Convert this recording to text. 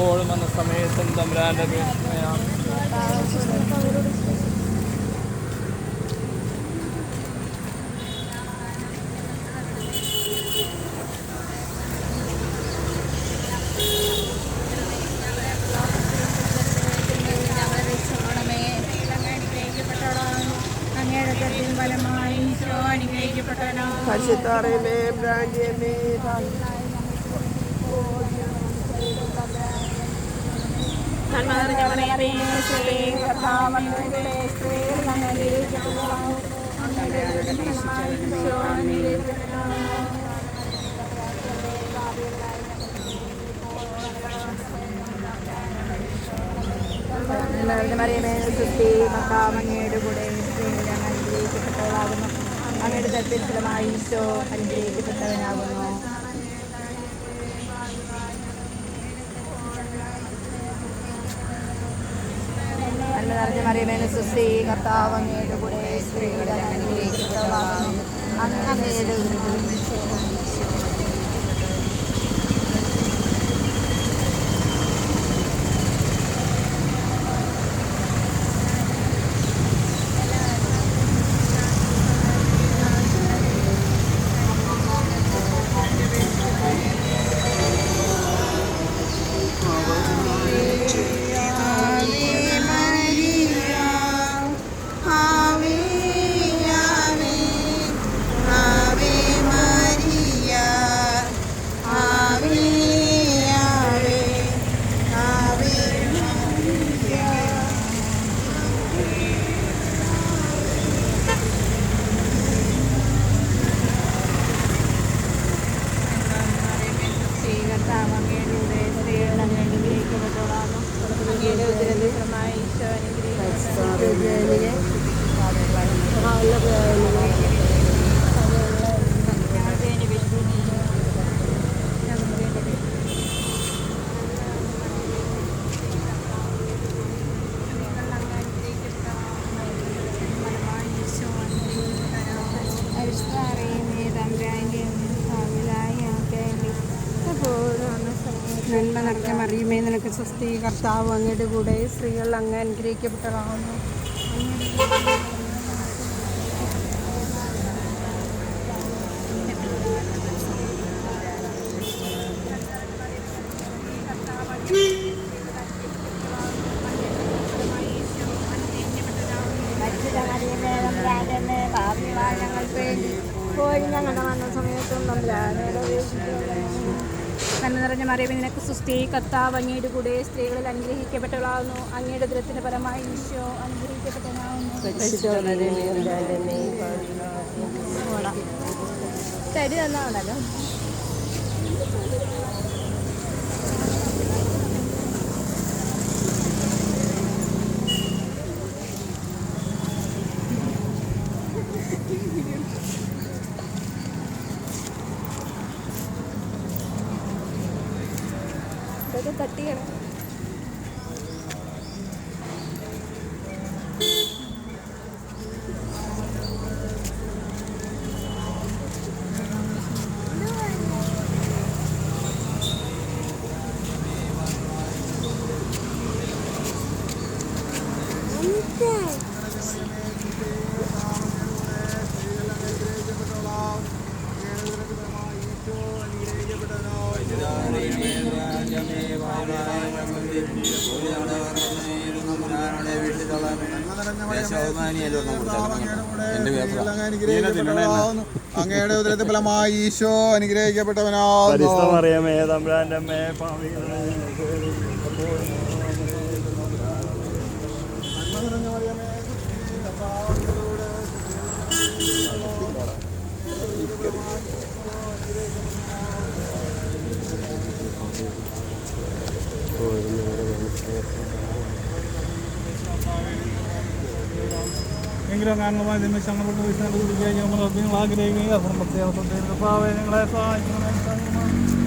ഇപ്പോഴും വന്ന സമയത്തും തമ്പുരാന്റെ പേരിലാണ്. പരിശുദ്ധമറിയമേ ബ്രാൻഡിയമേ മറിയമേ സുസ്തി കർത്താവ് അങ്ങയുടെ കൂടെ സ്ത്രീകൾ അനുഗ്രഹിക്കപ്പെട്ടവളാകുന്നു. അങ്ങയുടെ ഉദരത്തിൻ ഫലമായി ഈശോ അനുഗ്രഹിക്കപ്പെട്ടവനാകുന്നു. നന്മ നിറഞ്ഞ മറിയമേ സുസ്തി കർത്താവ് അങ്ങയുടെ കൂടെ സ്ത്രീകൾ അനുഗ്രഹിക്കപ്പെട്ടവളാകുന്നു. അങ്ങയുടെ നന്മ നിറഞ്ഞ മറിയമേ നിനക്ക് സ്വസ്തി കർത്താവ് അങ്ങയുടെ കൂടെ സ്ത്രീകൾ അങ്ങ് അനുഗ്രഹിക്കപ്പെട്ടതാകുന്നു. ഞങ്ങളുടെ വന്ന സമയത്തും നന്മ നിറഞ്ഞ മറിയമേ നിനക്ക് സുസ്തി കർത്താവ് അങ്ങയുടെ കൂടെ സ്ത്രീകളിൽ അനുഗ്രഹിക്കപ്പെട്ടവളാകുന്നു. അങ്ങയുടെ ഉദരത്തിന്റെ ഫലമായി ഈശോ അനുഗ്രഹിക്കപ്പെട്ടവനാകുന്നു. തടി തന്നാണല്ലോ. ഇതൊക്കെ തട്ടിയാണ്. അങ്ങയുടെ ഉദരത്തിൽ ഫലമായി ഈശോ അനുഗ്രഹിക്കപ്പെട്ടവനാകുന്നു. എങ്കിലും കാരണമായി നിമിഷങ്ങൾ ആഗ്രഹിക്കുകയും നിങ്ങളെ സഹായിക്കണം.